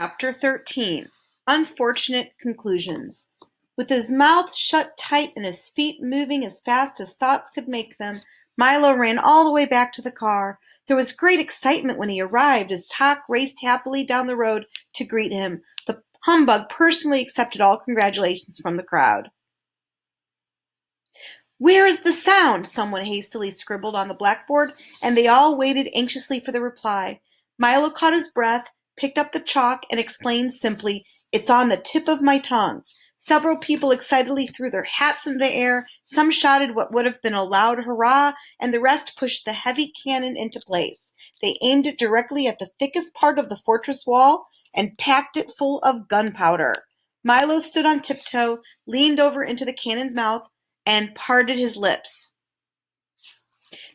Chapter 13 Unfortunate Conclusions. With his mouth shut tight and his feet moving as fast as thoughts could make them, Milo ran all the way back to the car. There was great excitement when he arrived as Tock raced happily down the road to greet him. The humbug personally accepted all congratulations from the crowd. "Where is the sound?" someone hastily scribbled on the blackboard, and they all waited anxiously for the reply. Milo caught his breath, picked up the chalk, and explained simply, "It's on the tip of my tongue." Several people excitedly threw their hats into the air, some shouted what would have been a loud hurrah, and the rest pushed the heavy cannon into place. They aimed it directly at the thickest part of the fortress wall and packed it full of gunpowder. Milo stood on tiptoe, leaned over into the cannon's mouth, and parted his lips.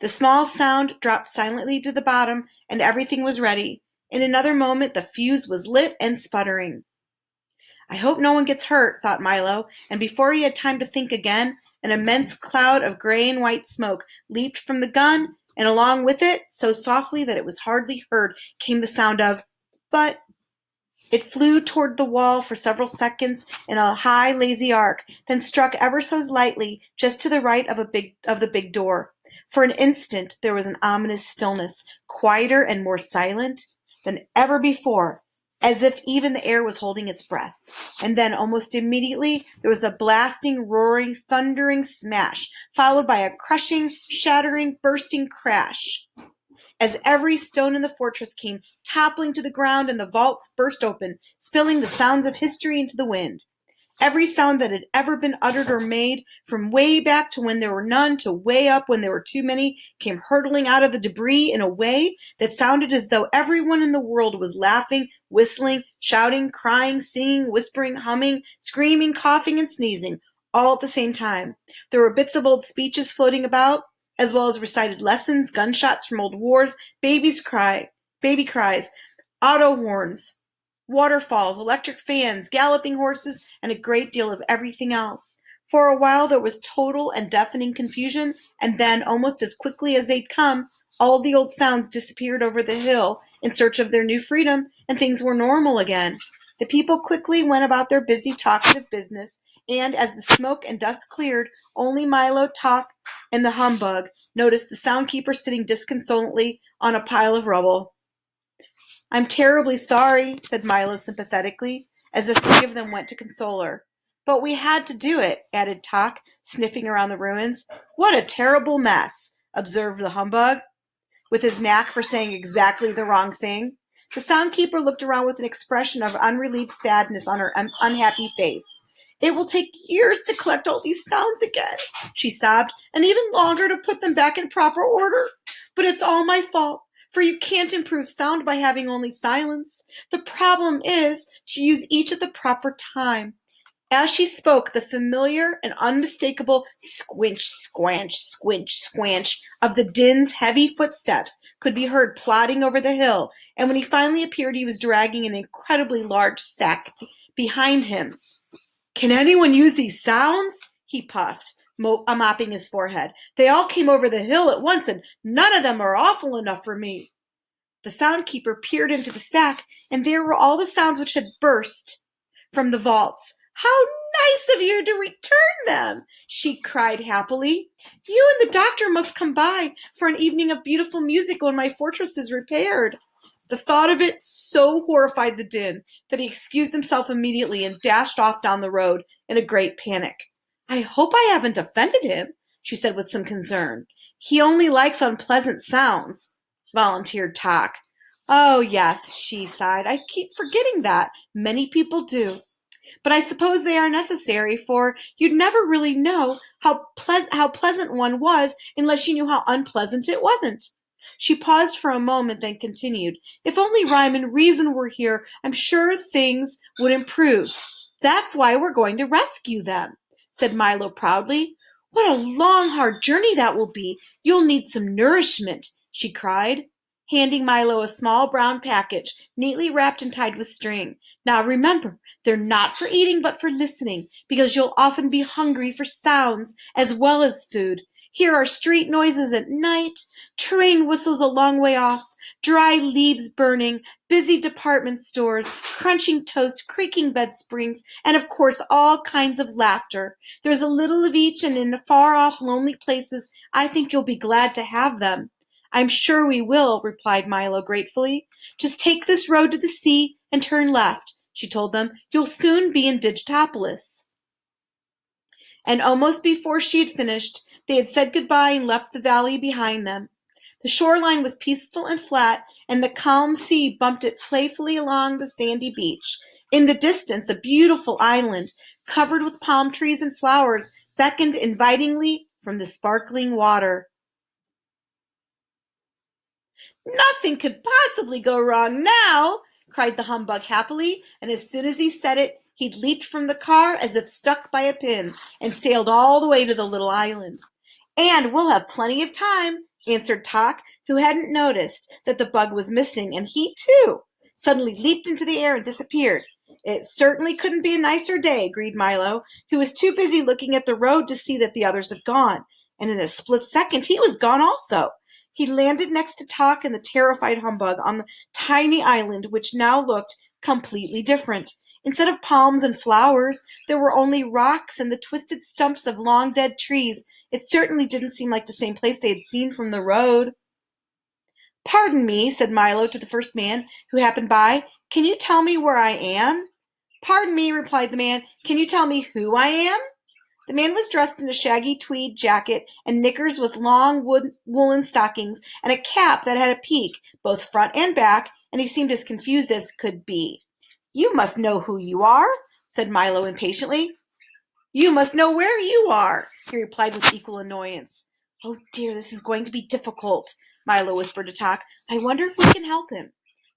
The small sound dropped silently to the bottom, and everything was ready. In another moment the fuse was lit and sputtering. "I hope no one gets hurt," thought Milo, and before he had time to think again, an immense cloud of gray and white smoke leaped from the gun, and along with it, so softly that it was hardly heard, came the sound of "but." It flew toward the wall for several seconds in a high, lazy arc, then struck ever so lightly just to the right of the big door. For an instant there was an ominous stillness, quieter and more silent than ever before, as if even the air was holding its breath. And then, almost immediately, there was a blasting, roaring, thundering smash, followed by a crushing, shattering, bursting crash, as every stone in the fortress came toppling to the ground and the vaults burst open, spilling the sounds of history into the wind. Every sound that had ever been uttered or made, from way back to when there were none to way up when there were too many, came hurtling out of the debris in a way that sounded as though everyone in the world was laughing, whistling, shouting, crying, singing, whispering, humming, screaming, coughing, and sneezing, all at the same time. There were bits of old speeches floating about, as well as recited lessons, gunshots from old wars, baby cries, auto horns, waterfalls, electric fans, galloping horses, and a great deal of everything else. For a while there was total and deafening confusion, and then, almost as quickly as they'd come, all the old sounds disappeared over the hill in search of their new freedom, and things were normal again. The people quickly went about their busy, talkative business, and as the smoke and dust cleared, only Milo, Tock, and the humbug noticed the soundkeeper sitting disconsolately on a pile of rubble. "I'm terribly sorry," said Milo sympathetically, as the three of them went to console her. "But we had to do it," added Tock, sniffing around the ruins. "What a terrible mess," observed the humbug, with his knack for saying exactly the wrong thing. The soundkeeper looked around with an expression of unrelieved sadness on her unhappy face. "It will take years to collect all these sounds again," she sobbed, "and even longer to put them back in proper order. But it's all my fault, for you can't improve sound by having only silence. The problem is to use each at the proper time." As she spoke, the familiar and unmistakable squinch, squanch, squinch, squanch of the Din's heavy footsteps could be heard plodding over the hill, and when he finally appeared he was dragging an incredibly large sack behind him. "Can anyone use these sounds?" he puffed, mopping his forehead. "They all came over the hill at once, and none of them are awful enough for me." The soundkeeper peered into the sack, and there were all the sounds which had burst from the vaults. "How nice of you to return them!" she cried happily. "You and the doctor must come by for an evening of beautiful music when my fortress is repaired." The thought of it so horrified the Din that he excused himself immediately and dashed off down the road in a great panic. "I hope I haven't offended him," she said with some concern. "He only likes unpleasant sounds," volunteered Tock. "Oh, yes," she sighed. "I keep forgetting that. Many people do. But I suppose they are necessary, for you'd never really know how pleasant one was unless you knew how unpleasant it wasn't." She paused for a moment, then continued, "If only Rhyme and Reason were here, I'm sure things would improve. That's why we're going to rescue them," said Milo proudly. "What a long, hard journey that will be. You'll need some nourishment," she cried, handing Milo a small brown package, neatly wrapped and tied with string. "Now remember, they're not for eating but for listening, because you'll often be hungry for sounds as well as food. Hear our street noises at night, train whistles a long way off, dry leaves burning, busy department stores, crunching toast, creaking bed springs, and of course all kinds of laughter. There's a little of each, and in the far-off lonely places I think you'll be glad to have them. I'm sure we will, replied Milo gratefully. Just take this road to the sea and turn left, she told them. You'll soon be in Digitopolis. And almost before she had finished, they had said goodbye and left the valley behind them. The shoreline was peaceful and flat, and the calm sea bumped it playfully along the sandy beach. In the distance, a beautiful island, covered with palm trees and flowers, beckoned invitingly from the sparkling water. Nothing could possibly go wrong now, cried the humbug happily, and as soon as he said it, he'd leaped from the car as if stuck by a pin and sailed all the way to the little island. And we'll have plenty of time, answered Tok, who hadn't noticed that the bug was missing, and he, too, suddenly leaped into the air and disappeared. It certainly couldn't be a nicer day, agreed Milo, who was too busy looking at the road to see that the others had gone, and in a split second he was gone also. He landed next to Tok and the terrified humbug on the tiny island, which now looked completely different. Instead of palms and flowers, there were only rocks and the twisted stumps of long dead trees. It certainly didn't seem like the same place they had seen from the road. Pardon me, said Milo to the first man who happened by. Can you tell me where I am? Pardon me, replied the man. Can you tell me who I am? The man was dressed in a shaggy tweed jacket and knickers with long woolen stockings and a cap that had a peak, both front and back, and he seemed as confused as could be. You must know who you are, said Milo impatiently. You must know where you are, he replied with equal annoyance. Oh dear, this is going to be difficult, Milo whispered to Tok. I wonder if we can help him.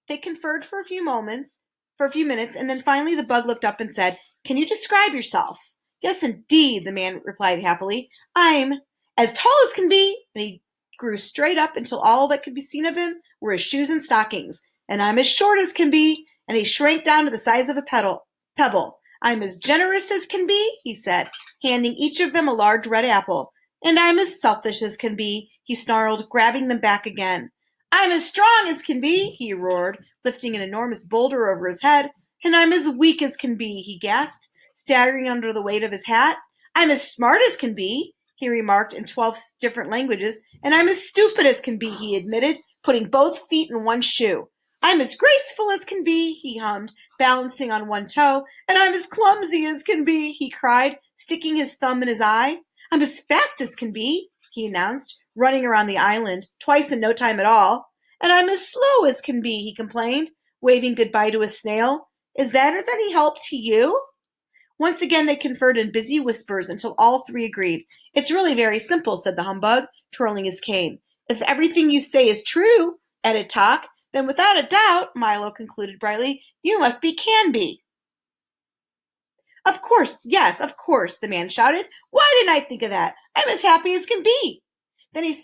They conferred for a few minutes, and then finally the bug looked up and said, Can you describe yourself? Yes, indeed, the man replied happily. I'm as tall as can be, and he grew straight up until all that could be seen of him were his shoes and stockings. And I'm as short as can be, and he shrank down to the size of a pebble. I'm as generous as can be, he said, handing each of them a large red apple. And I'm as selfish as can be, he snarled, grabbing them back again. I'm as strong as can be, he roared, lifting an enormous boulder over his head. And I'm as weak as can be, he gasped, staggering under the weight of his hat. I'm as smart as can be, he remarked in 12 different languages. And I'm as stupid as can be, he admitted, putting both feet in one shoe. I'm as graceful as can be, he hummed, balancing on one toe. And I'm as clumsy as can be, he cried, sticking his thumb in his eye. I'm as fast as can be, he announced, running around the island, twice in no time at all. And I'm as slow as can be, he complained, waving goodbye to a snail. Is that of any help to you? Once again they conferred in busy whispers until all three agreed. It's really very simple, said the humbug, twirling his cane. If everything you say is true, added Tok, then without a doubt, Milo concluded brightly, you must be Canby. Of course, yes, of course, the man shouted. Why didn't I think of that? I'm as happy as can be. Then he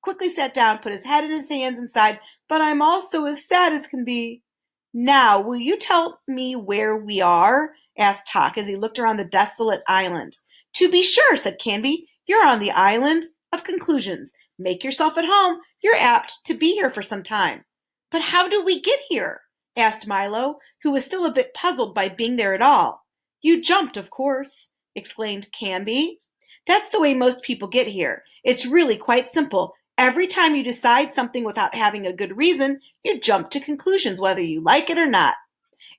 quickly sat down, put his head in his hands and sighed, but I'm also as sad as can be. Now, will you tell me where we are? Asked Tok as he looked around the desolate island. To be sure, said Canby. You're on the island of conclusions. Make yourself at home. You're apt to be here for some time. But how do we get here? Asked Milo, who was still a bit puzzled by being there at all. You jumped, of course, exclaimed Canby. That's the way most people get here. It's really quite simple. Every time you decide something without having a good reason, you jump to conclusions whether you like it or not.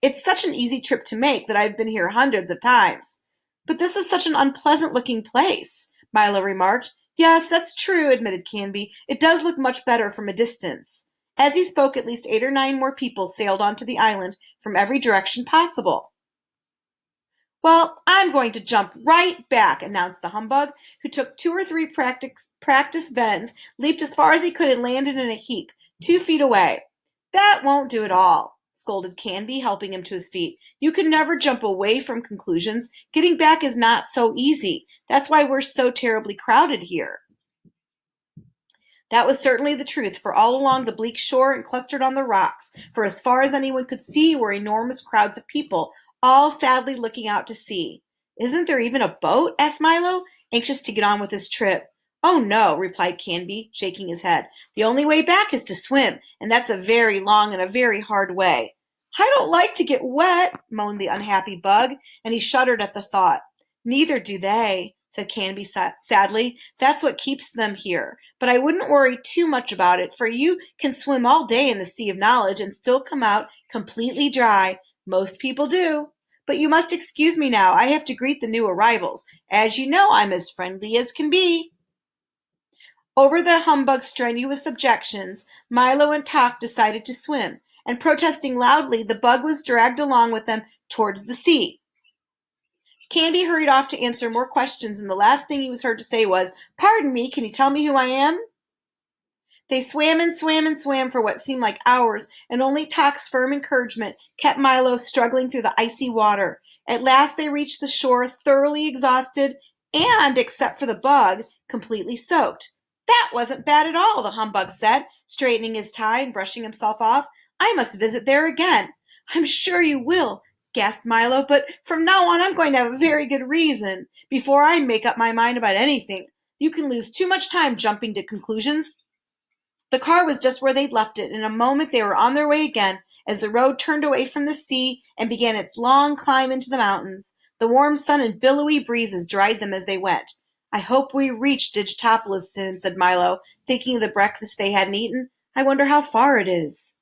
It's such an easy trip to make that I've been here hundreds of times. But this is such an unpleasant-looking place, Milo remarked. Yes, that's true, admitted Canby. It does look much better from a distance. As he spoke, at least 8 or 9 more people sailed onto the island from every direction possible. Well, I'm going to jump right back, announced the humbug, who took 2 or 3 practice bends, leaped as far as he could, and landed in a heap, 2 feet away. That won't do at all, scolded Canby, helping him to his feet. You can never jump away from conclusions. Getting back is not so easy. That's why we're so terribly crowded here. That was certainly the truth, for all along the bleak shore and clustered on the rocks, for as far as anyone could see, were enormous crowds of people, all sadly looking out to sea. Isn't there even a boat? Asked Milo, anxious to get on with his trip. Oh no, replied Canby, shaking his head. The only way back is to swim, and that's a very long and a very hard way. I don't like to get wet, moaned the unhappy bug, and he shuddered at the thought. Neither do they, said Canby sadly. That's what keeps them here. But I wouldn't worry too much about it, for you can swim all day in the sea of knowledge and still come out completely dry. Most people do. But you must excuse me now. I have to greet the new arrivals. As you know, I'm as friendly as can be. Over the humbug's strenuous objections, Milo and Tock decided to swim, and protesting loudly, the bug was dragged along with them towards the sea. Canby hurried off to answer more questions, and the last thing he was heard to say was, "Pardon me, can you tell me who I am?" They swam and swam and swam for what seemed like hours, and only Tock's firm encouragement kept Milo struggling through the icy water. At last they reached the shore, thoroughly exhausted and, except for the bug, completely soaked. That wasn't bad at all, the humbug said, straightening his tie and brushing himself off. I must visit there again. I'm sure you will, gasped Milo, but from now on I'm going to have a very good reason. Before I make up my mind about anything, you can lose too much time jumping to conclusions. The car was just where they'd left it. In a moment they were on their way again, as the road turned away from the sea and began its long climb into the mountains. The warm sun and billowy breezes dried them as they went. I hope we reach Digitopolis soon, said Milo, thinking of the breakfast they hadn't eaten. I wonder how far it is.